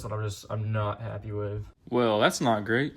that I'm not happy with. Well, that's not great.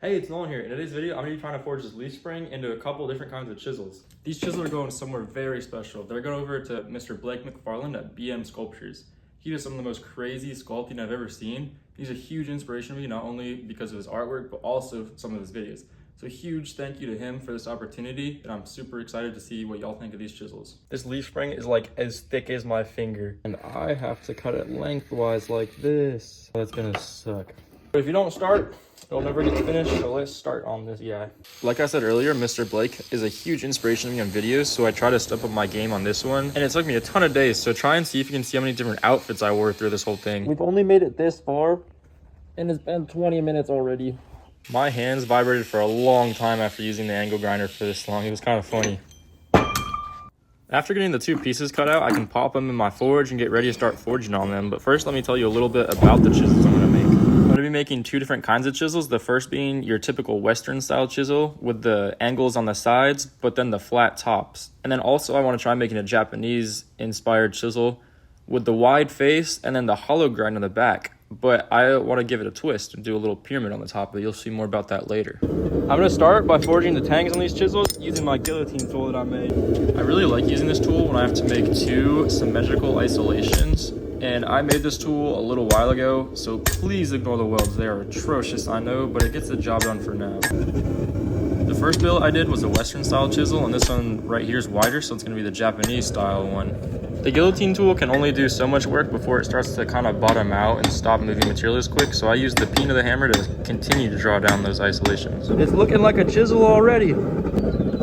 Hey, it's Nolan here. In today's video, I'm going to be trying to forge this leaf spring into a couple different kinds of chisels. These chisels are going somewhere very special. They're going over to Mr. Blake McFarland at BM Sculptures. He does some of the most crazy sculpting I've ever seen. He's a huge inspiration to me, not only because of his artwork, but also some of his videos. So a huge thank you to him for this opportunity, and I'm super excited to see what y'all think of these chisels. This leaf spring is like as thick as my finger, and I have to cut it lengthwise like this. That's gonna suck. But if you don't start, it'll never get finished, so let's start on this guy. Like I said earlier, Mr. Blake is a huge inspiration to me on videos, so I try to step up my game on this one. And it took me a ton of days, so try and see if you can see how many different outfits I wore through this whole thing. We've only made it this far, and it's been 20 minutes already. My hands vibrated for a long time after using the angle grinder for this long. It was kind of funny. After getting the two pieces cut out, I can pop them in my forge and get ready to start forging on them. But first, let me tell you a little bit about the chisels I'm going to make. I'm going to be making two different kinds of chisels. The first being your typical Western style chisel with the angles on the sides, but then the flat tops. And then also I want to try making a Japanese inspired chisel with the wide face and then the hollow grind on the back. But I want to give it a twist and do a little pyramid on the top, but you'll see more about that later. I'm going to start by forging the tangs on these chisels using my guillotine tool that I made. I really like using this tool when I have to make two symmetrical isolations. And I made this tool a little while ago, so please ignore the welds. They are atrocious, I know, but it gets the job done for now. The first build I did was a Western style chisel, and this one right here is wider, so it's going to be the Japanese style one. The guillotine tool can only do so much work before it starts to kind of bottom out and stop moving material as quick, so I use the peen of the hammer to continue to draw down those isolations. It's looking like a chisel already.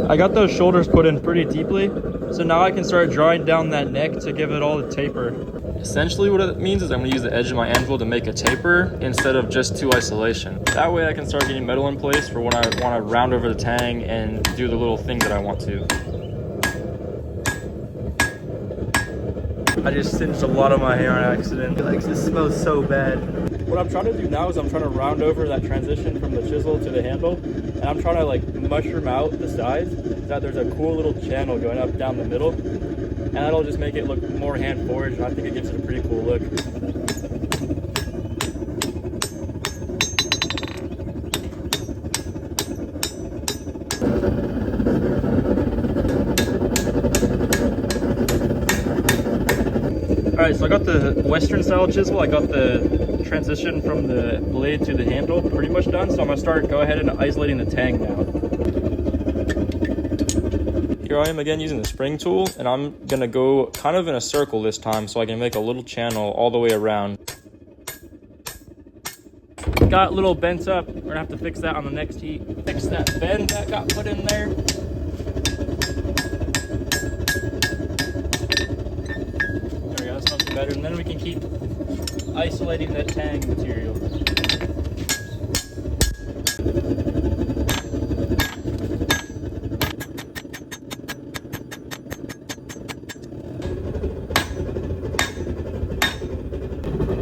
I got those shoulders put in pretty deeply, so now I can start drawing down that neck to give it all the taper. Essentially what it means is I'm going to use the edge of my anvil to make a taper instead of just two isolation. That way I can start getting metal in place for when I want to round over the tang and do the little thing that I want to. I just singed a lot of my hair on accident. Like, this smells so bad. What I'm trying to do now is I'm trying to round over that transition from the chisel to the handle, and I'm trying to like mushroom out the sides so that there's a cool little channel going up down the middle, and that'll just make it look more hand forged, and I think it gives it a pretty cool look. Alright, so I got the Western style chisel. I got the transition from the blade to the handle pretty much done, so I'm going to go ahead and isolating the tang now. Here I am again using the spring tool, and I'm going to go kind of in a circle this time so I can make a little channel all the way around. Got a little bent up. We're going to have to fix that on the next heat. Fix that bend that got put in there. Better, and then we can keep isolating that tang material.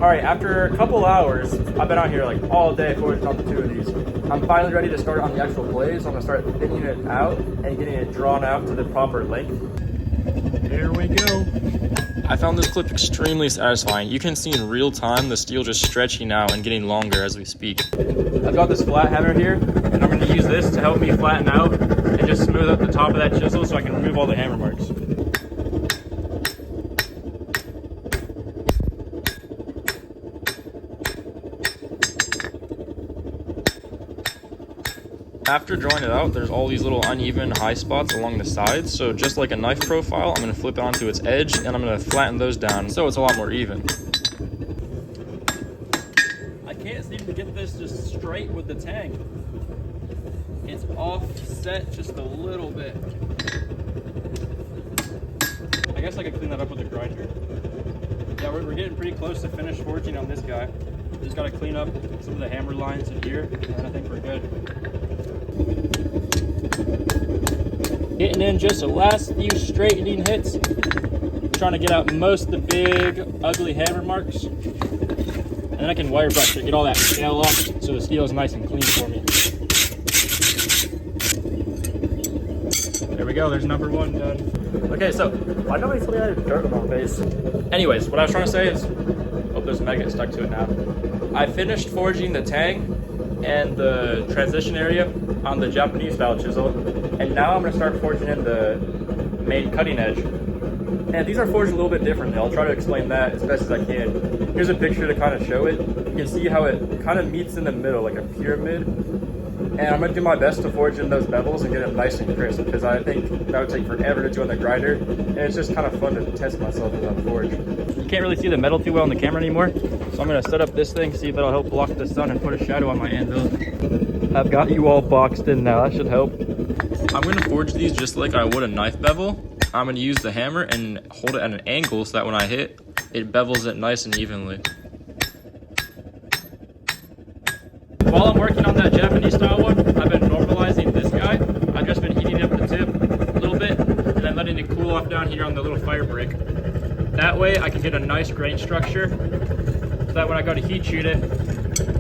Alright, after a couple hours, I've been out here like all day forging on the two of these. I'm finally ready to start on the actual blade, so I'm going to start thinning it out and getting it drawn out to the proper length. Here we go. I found this clip extremely satisfying. You can see in real time the steel just stretching out and getting longer as we speak. I've got this flat hammer here, and I'm going to use this to help me flatten out and just smooth out the top of that chisel so I can remove all the hammer marks. After drawing it out, there's all these little uneven high spots along the sides, so just like a knife profile, I'm going to flip it onto its edge, and I'm going to flatten those down so it's a lot more even. I can't seem to get this just straight with the tang. It's offset just a little bit. I guess I could clean that up with a grinder. Yeah, we're getting pretty close to finished forging on this guy. Just got to clean up some of the hammer lines in here, and I think we're good. Getting in just the last few straightening hits. Trying to get out most of the big, ugly hammer marks. And then I can wire brush to get all that scale off so the steel is nice and clean for me. There we go, there's number one done. Okay, so why nobody told me I had dirt on my face? Anyways, what I was trying to say is, oh, there's a magnet stuck to it now. I finished forging the tang and the transition area on the Japanese style chisel, and now I'm gonna start forging in the main cutting edge. And these are forged a little bit differently. I'll try to explain that as best as I can. Here's a picture to kind of show it. You can see how it kind of meets in the middle, like a pyramid. And I'm gonna do my best to forge in those bevels and get it nice and crisp, because I think that would take forever to do on the grinder. And it's just kind of fun to test myself as I forge. You can't really see the metal too well on the camera anymore, so I'm gonna set up this thing, see if it'll help block the sun and put a shadow on my anvil. I've got you all boxed in now, that should help. I'm gonna forge these just like I would a knife bevel. I'm gonna use the hammer and hold it at an angle so that when I hit, it bevels it nice and evenly. While I'm working on that Japanese style one, I've been normalizing this guy. I've just been heating up the tip a little bit and then letting it cool off down here on the little fire brick. That way I can get a nice grain structure so that when I go to heat treat it,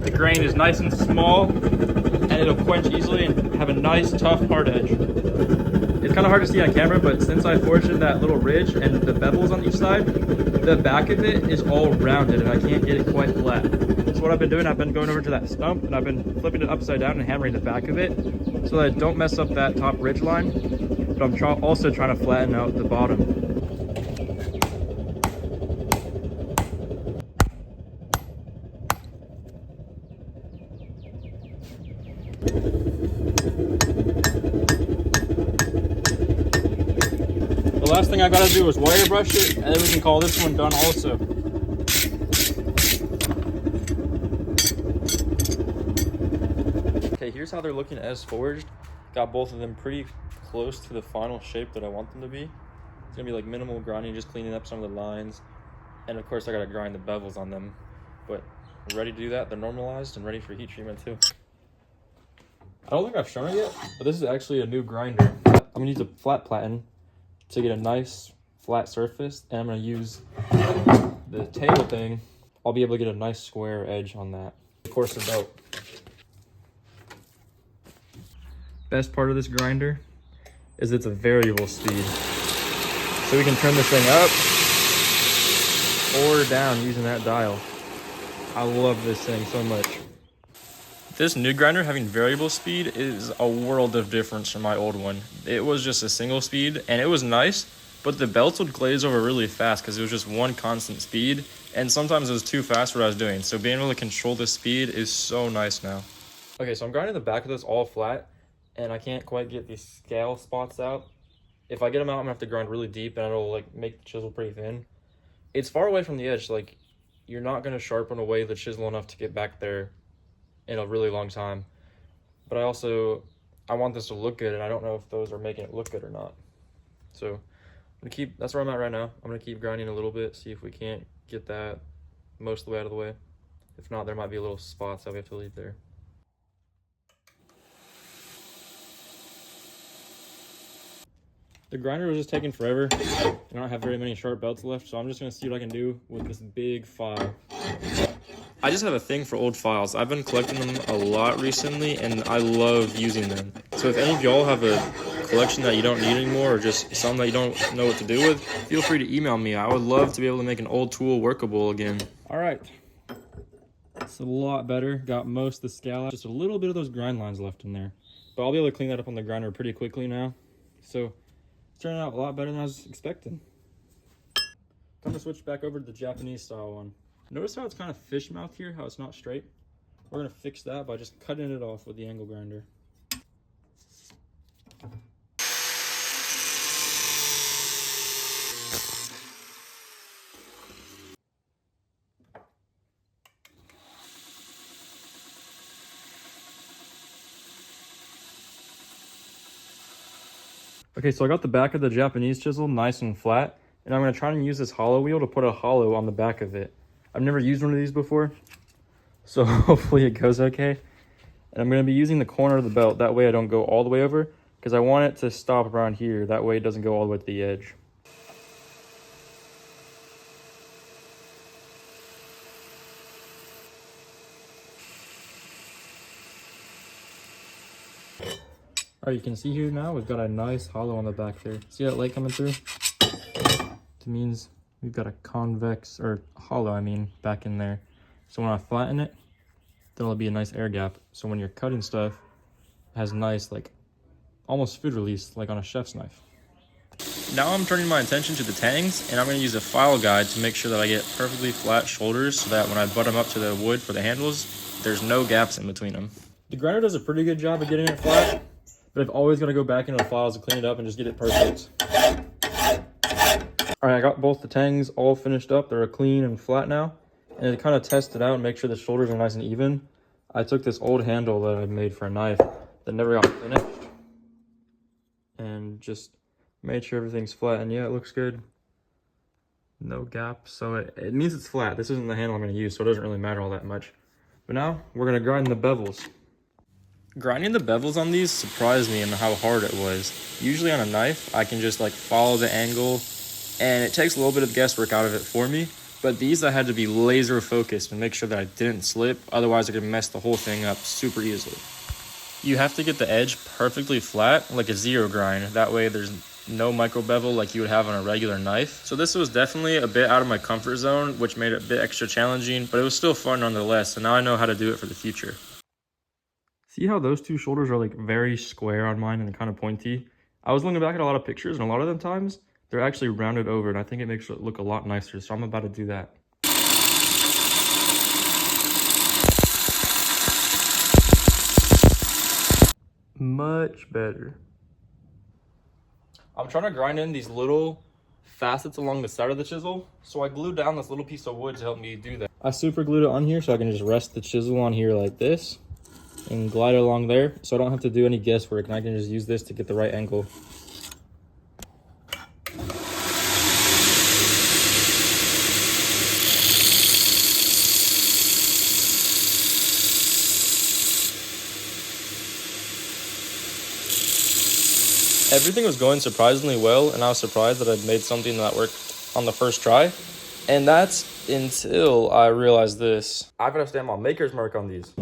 the grain is nice and small and it'll quench easily and have a nice, tough, hard edge. It's kind of hard to see on camera, but since I forged in that little ridge and the bevels on each side, the back of it is all rounded and I can't get it quite flat. So what I've been doing, I've been going over to that stump and I've been flipping it upside down and hammering the back of it so that I don't mess up that top ridge line, but I'm also trying to flatten out the bottom. The last thing I gotta do is wire brush it, and then we can call this one done also. Okay, here's how they're looking as forged. Got both of them pretty close to the final shape that I want them to be. It's gonna be like minimal grinding, just cleaning up some of the lines. And of course I gotta grind the bevels on them. But we're ready to do that. They're normalized and ready for heat treatment too. I don't think I've shown it yet, but this is actually a new grinder. I'm gonna use a flat platen to get a nice flat surface, and I'm gonna use the tail thing. I'll be able to get a nice square edge on that. Of course, the belt. Best part of this grinder is it's a variable speed. So we can turn this thing up or down using that dial. I love this thing so much. This new grinder having variable speed is a world of difference from my old one. It was just a single speed and it was nice, but the belts would glaze over really fast because it was just one constant speed, and sometimes it was too fast for what I was doing. So being able to control the speed is so nice now. Okay, so I'm grinding the back of this all flat and I can't quite get these scale spots out. If I get them out, I'm gonna have to grind really deep and it'll like make the chisel pretty thin. It's far away from the edge, like you're not gonna sharpen away the chisel enough to get back there in a really long time. But I want this to look good, and I don't know if those are making it look good or not. So that's where I'm at right now. I'm gonna keep grinding a little bit, see if we can't get that most of the way out of the way. If not, there might be little spots that we have to leave there. The grinder was just taking forever. I don't have very many sharp belts left, so I'm just gonna see what I can do with this big file. I just have a thing for old files. I've been collecting them a lot recently, and I love using them. So if any of y'all have a collection that you don't need anymore, or just some that you don't know what to do with, feel free to email me. I would love to be able to make an old tool workable again. All right, it's a lot better. Got most of the scale out. Just a little bit of those grind lines left in there, but I'll be able to clean that up on the grinder pretty quickly now. So it's turning out a lot better than I was expecting. Time to switch back over to the Japanese style one. Notice how it's kind of fish mouth here, how it's not straight? We're gonna fix that by just cutting it off with the angle grinder. Okay, so I got the back of the Japanese chisel nice and flat, and I'm gonna try and use this hollow wheel to put a hollow on the back of it. I've never used one of these before, so hopefully it goes okay. And I'm gonna be using the corner of the belt, that way I don't go all the way over, because I want it to stop around here, that way it doesn't go all the way to the edge. All right, you can see here now, we've got a nice hollow on the back there. See that light coming through? It means we've got a convex, or hollow, I mean, back in there. So when I flatten it, there'll be a nice air gap. So when you're cutting stuff, it has nice, like, almost food release, like on a chef's knife. Now I'm turning my attention to the tangs, and I'm going to use a file guide to make sure that I get perfectly flat shoulders so that when I butt them up to the wood for the handles, there's no gaps in between them. The grinder does a pretty good job of getting it flat, but I've always got to go back into the files and clean it up and just get it perfect. All right, I got both the tangs all finished up. They're clean and flat now. And to kind of test it out and make sure the shoulders are nice and even, I took this old handle that I made for a knife that never got finished and just made sure everything's flat. And yeah, it looks good. No gaps. So it means it's flat. This isn't the handle I'm going to use, so it doesn't really matter all that much. But now we're going to grind the bevels. Grinding the bevels on these surprised me in how hard it was. Usually on a knife, I can just like follow the angle and it takes a little bit of guesswork out of it for me. But these I had to be laser focused and make sure that I didn't slip. Otherwise I could mess the whole thing up super easily. You have to get the edge perfectly flat, like a zero grind. That way there's no micro bevel like you would have on a regular knife. So this was definitely a bit out of my comfort zone, which made it a bit extra challenging, but it was still fun nonetheless. So now I know how to do it for the future. See how those two shoulders are like very square on mine and kind of pointy? I was looking back at a lot of pictures and a lot of them times, they're actually rounded over and I think it makes it look a lot nicer. So I'm about to do that. Much better. I'm trying to grind in these little facets along the side of the chisel. So I glued down this little piece of wood to help me do that. I super glued it on here so I can just rest the chisel on here like this and glide it along there. So I don't have to do any guesswork and I can just use this to get the right angle. Everything was going surprisingly well, and I was surprised that I'd made something that worked on the first try. And that's until I realized this. I've got to stamp my maker's mark on these.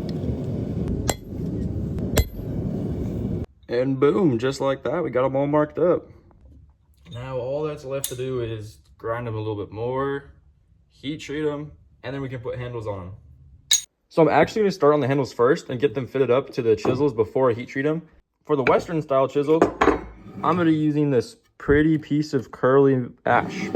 And boom, just like that, we got them all marked up. Now all that's left to do is grind them a little bit more, heat treat them, and then we can put handles on them. So I'm actually going to start on the handles first and get them fitted up to the chisels before I heat treat them. For the Western style chisel, I'm going to be using this pretty piece of curly ash.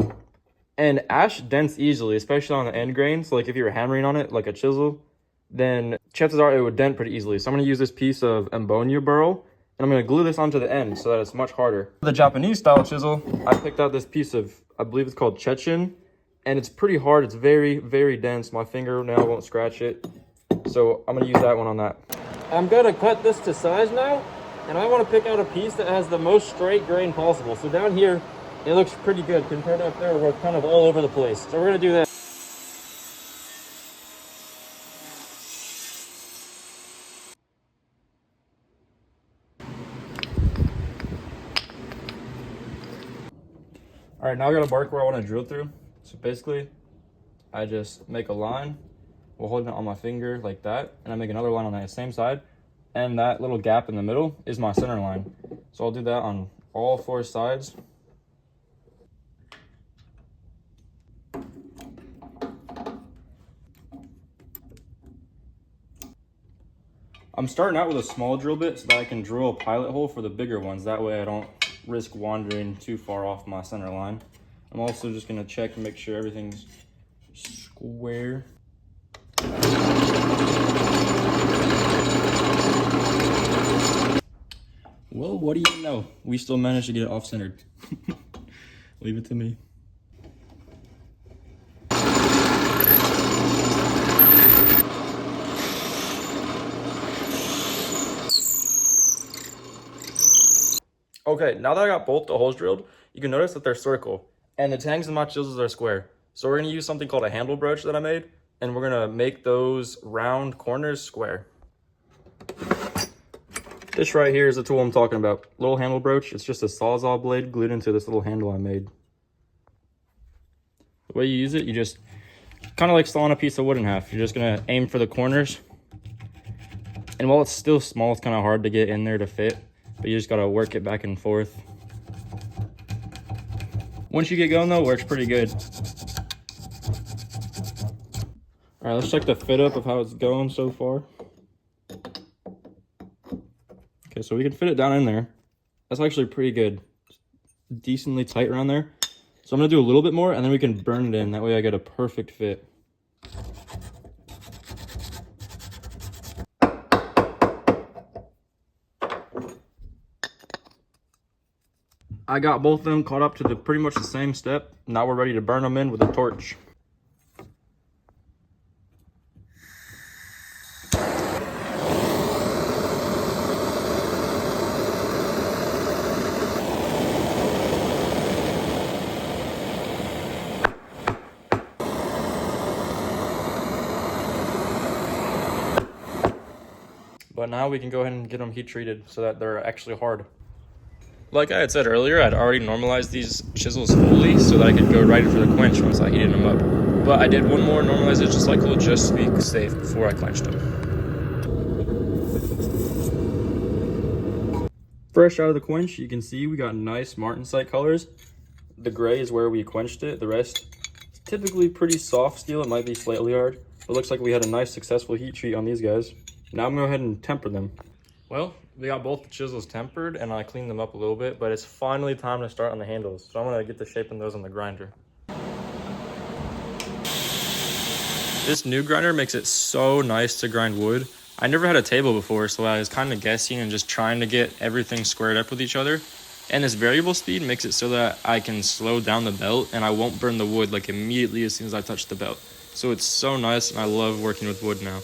And ash dents easily, especially on the end grain. So like if you were hammering on it like a chisel, then chances are it would dent pretty easily. So I'm going to use this piece of ammonia burl, and I'm going to glue this onto the end so that it's much harder. For the Japanese style chisel, I picked out this piece of, I believe it's called Chechen, and it's pretty hard. It's very, very dense. My fingernail won't scratch it. So I'm going to use that one on that. I'm going to cut this to size now. And I want to pick out a piece that has the most straight grain possible. So down here, it looks pretty good compared to up there where it's kind of all over the place. So we're going to do that. All right, now I got a mark where I want to drill through. So basically, I just make a line while holding it on my finger like that. And I make another line on that same side. And that little gap in the middle is my center line. So I'll do that on all four sides. I'm starting out with a small drill bit so that I can drill a pilot hole for the bigger ones. That way I don't risk wandering too far off my center line. I'm also just gonna check and make sure everything's square. Well, what do you know? We still managed to get it off-centered. Leave it to me. Okay, now that I got both the holes drilled, you can notice that they're circle, and the tangs in my chisels are square. So we're gonna use something called a handle broach that I made, and we're gonna make those round corners square. This right here is the tool I'm talking about. Little handle broach. It's just a Sawzall blade glued into this little handle I made. The way you use it, you just kind of like sawing a piece of wood in half. You're just gonna aim for the corners. And while it's still small, it's kind of hard to get in there to fit. but you just gotta work it back and forth. Once you get going though, it works pretty good. All right, let's check the fit up of how it's going so far. Okay, so we can fit it down in there. That's actually pretty good. Decently tight around there. So I'm gonna do a little bit more and then we can burn it in. That way I get a perfect fit. I got both of them caught up to pretty much the same step. Now we're ready to burn them in with a torch. But now we can go ahead and get them heat treated so that they're actually hard. Like I had said earlier, I'd already normalized these chisels fully so that I could go right in for the quench once I heated them up. But I did one more normalization cycle just to be safe before I quenched them. Fresh out of the quench, you can see we got nice martensite colors. The gray is where we quenched it. The rest is typically pretty soft steel. It might be slightly hard, but it looks like we had a nice successful heat treat on these guys. Now I'm gonna go ahead and temper them. Well, we got both the chisels tempered and I cleaned them up a little bit, but it's finally time to start on the handles. So I'm gonna get to shaping those on the grinder. This new grinder makes it so nice to grind wood. I never had a table before, so I was kind of guessing and just trying to get everything squared up with each other. And this variable speed makes it so that I can slow down the belt and I won't burn the wood like immediately as soon as I touch the belt. So it's so nice and I love working with wood now.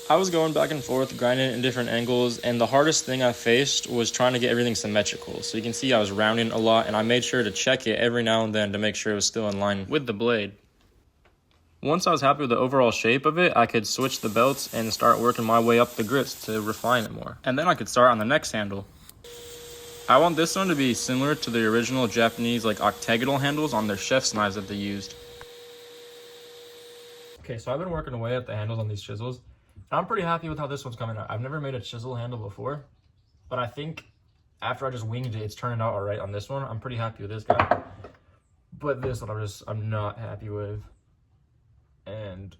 I was going back and forth, grinding it in different angles, and the hardest thing I faced was trying to get everything symmetrical. So you can see I was rounding a lot, and I made sure to check it every now and then to make sure it was still in line with the blade. Once I was happy with the overall shape of it, I could switch the belts and start working my way up the grits to refine it more. And then I could start on the next handle. I want this one to be similar to the original Japanese octagonal handles on their chef's knives that they used. Okay, so I've been working away at the handles on these chisels. I'm pretty happy with how this one's coming out. I've never made a chisel handle before, but I think after I just winged it, it's turning out all right on this one. I'm pretty happy with this guy, but this one I'm not happy with. And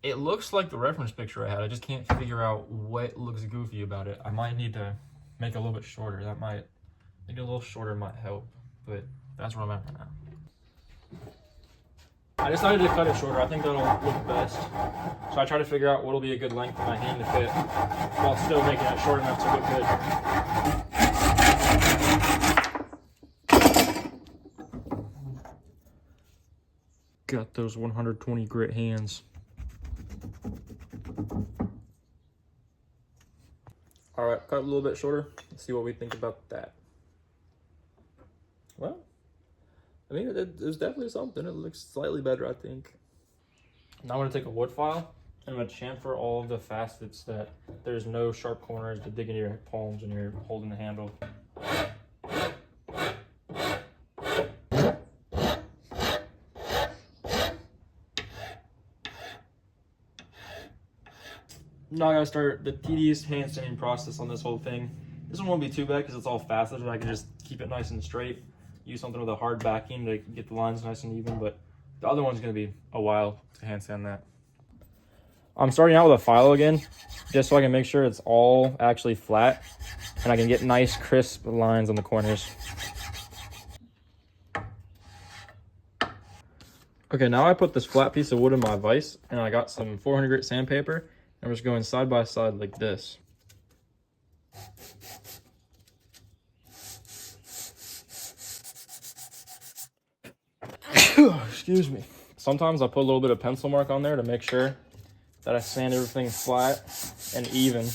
it looks like the reference picture I had. I just can't figure out what looks goofy about it. I might need to make it a little bit shorter. Make it a little shorter might help, but that's where I'm at right now. I decided to cut it shorter. I think that'll look best. So I try to figure out what'll be a good length for my hand to fit while still making it short enough to look good. Got those 120 grit hands. All right, cut a little bit shorter. Let's see what we think about that. Well, I mean, there's definitely something. It looks slightly better, I think. Now I'm going to take a wood file and I'm going to chamfer all of the facets that there's no sharp corners to dig into your palms when you're holding the handle. Now I got to start the tedious hand sanding process on this whole thing. This one won't be too bad because it's all faceted and I can just keep it nice and straight. Use something with a hard backing to get the lines nice and even, but the other one's going to be a while to hand sand that. I'm starting out with a file again, just so I can make sure it's all actually flat and I can get nice crisp lines on the corners. Okay, now I put this flat piece of wood in my vise and I got some 400 grit sandpaper and I'm just going side by side like this. Excuse me. Sometimes I put a little bit of pencil mark on there to make sure that I sand everything flat and even. You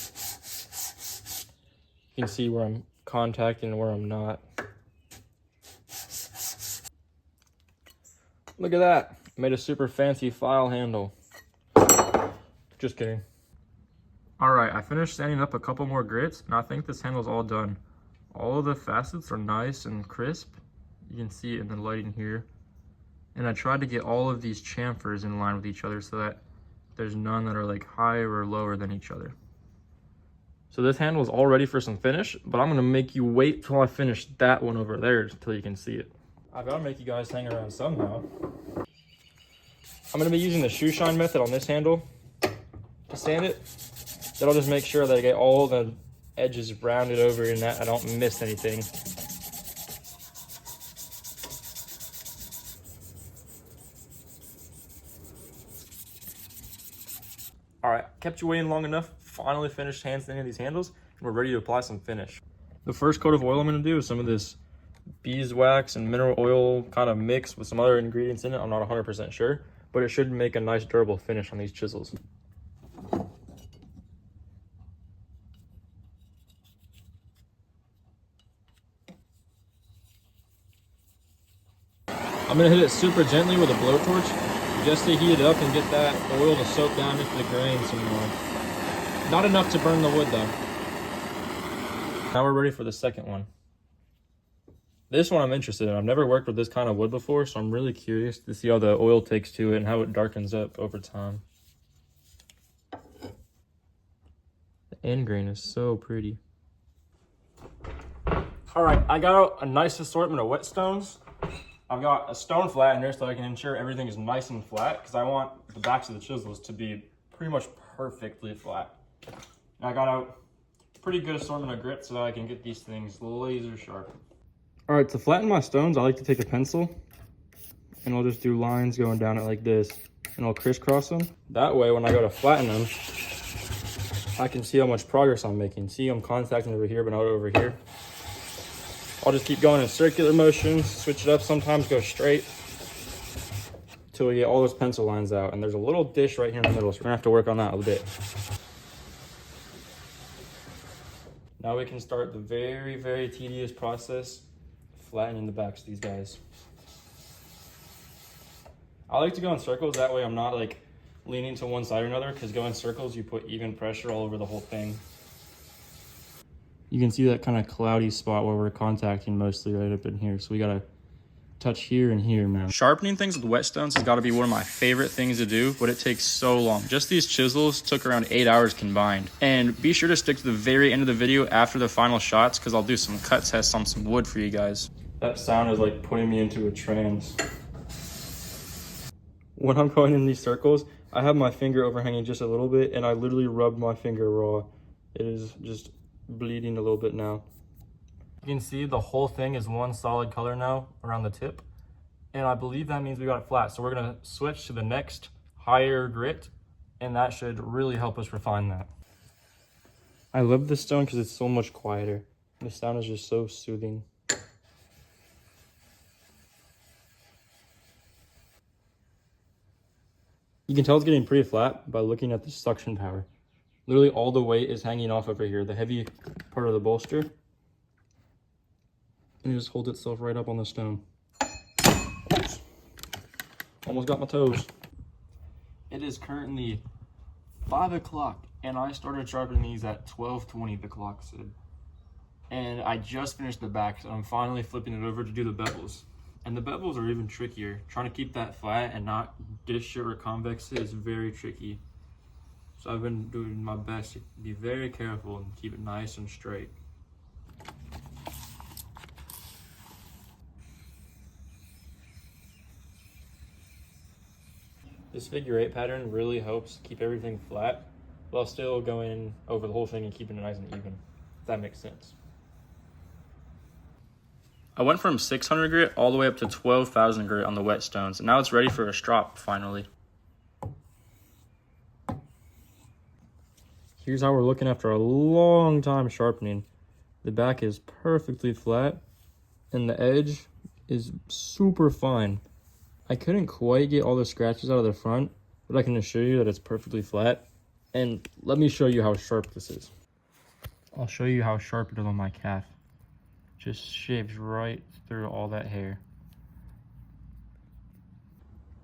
can see where I'm contacting and where I'm not. Look at that. Made a super fancy file handle. Just kidding. Alright, I finished sanding up a couple more grits and I think this handle's all done. All of the facets are nice and crisp. You can see it in the lighting here. And I tried to get all of these chamfers in line with each other so that there's none that are higher or lower than each other. So this handle is all ready for some finish, but I'm gonna make you wait till I finish that one over there until you can see it. I've gotta make you guys hang around somehow. I'm gonna be using the shoe shine method on this handle to sand it. That'll just make sure that I get all the edges rounded over and that I don't miss anything. All right, kept you waiting long enough. Finally finished hand sanding these handles, and we're ready to apply some finish. The first coat of oil I'm gonna do is some of this beeswax and mineral oil kind of mix with some other ingredients in it. I'm not 100% sure, but it should make a nice durable finish on these chisels. I'm gonna hit it super gently with a blowtorch just to heat it up and get that oil to soak down into the grain some more. Not enough to burn the wood though. Now we're ready for the second one. This one I'm interested in. I've never worked with this kind of wood before, so I'm really curious to see how the oil takes to it and how it darkens up over time. The end grain is so pretty. All right, I got a nice assortment of whetstones. I've got a stone flattener so I can ensure everything is nice and flat because I want the backs of the chisels to be pretty much perfectly flat. And I got a pretty good assortment of grit so that I can get these things laser sharp. All right, to flatten my stones, I like to take a pencil and I'll just do lines going down it like this and I'll crisscross them. That way, when I go to flatten them, I can see how much progress I'm making. See, I'm contacting over here, but not over here. I'll just keep going in circular motions, switch it up, sometimes go straight until we get all those pencil lines out. And there's a little dish right here in the middle, so we're gonna have to work on that a little bit. Now we can start the very, very tedious process, flattening the backs of these guys. I like to go in circles, that way I'm not like leaning to one side or another, because going in circles, you put even pressure all over the whole thing. You can see that kind of cloudy spot where we're contacting mostly right up in here. So we gotta touch here and here now. Sharpening things with whetstones has gotta be one of my favorite things to do, but it takes so long. Just these chisels took around 8 hours combined. And be sure to stick to the very end of the video after the final shots, because I'll do some cut tests on some wood for you guys. That sound is like putting me into a trance. When I'm going in these circles, I have my finger overhanging just a little bit and I literally rubbed my finger raw. It is just bleeding a little bit now. You can see the whole thing is one solid color now around the tip. And I believe that means we got it flat. So we're gonna switch to the next higher grit and that should really help us refine that. I love this stone because it's so much quieter. The sound is just so soothing. You can tell it's getting pretty flat by looking at the suction power. Literally all the weight is hanging off over here, the heavy part of the bolster. And it just holds itself right up on the stone. Oops. Almost got my toes. It is currently 5 o'clock and I started sharpening these at 12:20, the clock said. And I just finished the back, so I'm finally flipping it over to do the bevels. And the bevels are even trickier. Trying to keep that flat and not dish it or convex it is very tricky. So I've been doing my best to be very careful and keep it nice and straight. This figure 8 pattern really helps keep everything flat while still going over the whole thing and keeping it nice and even, if that makes sense. I went from 600 grit all the way up to 12,000 grit on the whetstones, and now it's ready for a strop finally. Here's how we're looking after a long time sharpening. The back is perfectly flat and the edge is super fine. I couldn't quite get all the scratches out of the front, but I can assure you that it's perfectly flat. And let me show you how sharp this is. I'll show you how sharp it is on my calf. Just shaves right through all that hair.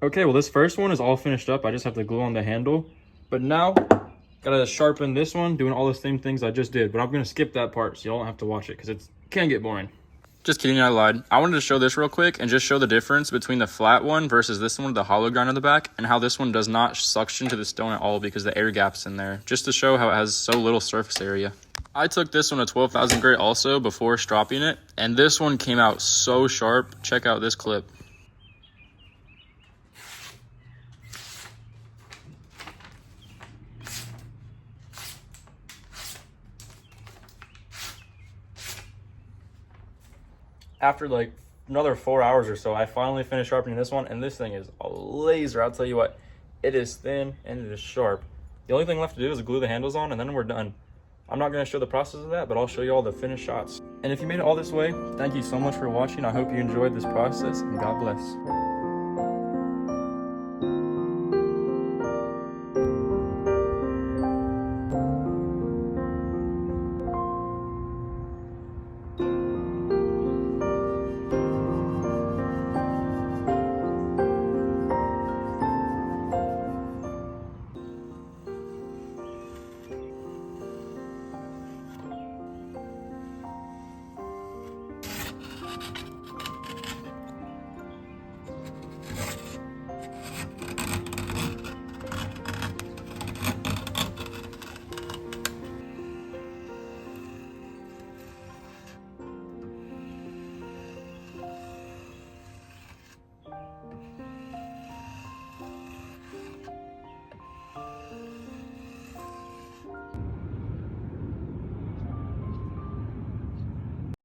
Okay, well this first one is all finished up. I just have to glue on the handle. But now, gotta sharpen this one, doing all the same things I just did. But I'm gonna skip that part so you don't have to watch it because it can get boring. Just kidding, I lied. I wanted to show this real quick and just show the difference between the flat one versus this one with the hollow grind on the back, and how this one does not suction to the stone at all because the air gap's in there, just to show how it has so little surface area. I took this one a 12,000 grit also before stropping it, and this one came out so sharp. Check out this clip. After like another 4 hours or so, I finally finished sharpening this one, and this thing is a laser. I'll tell you what, it is thin and it is sharp. The only thing left to do is glue the handles on, and then we're done. I'm not going to show the process of that, but I'll show you all the finished shots. And if you made it all this way, thank you so much for watching. I hope you enjoyed this process, and God bless.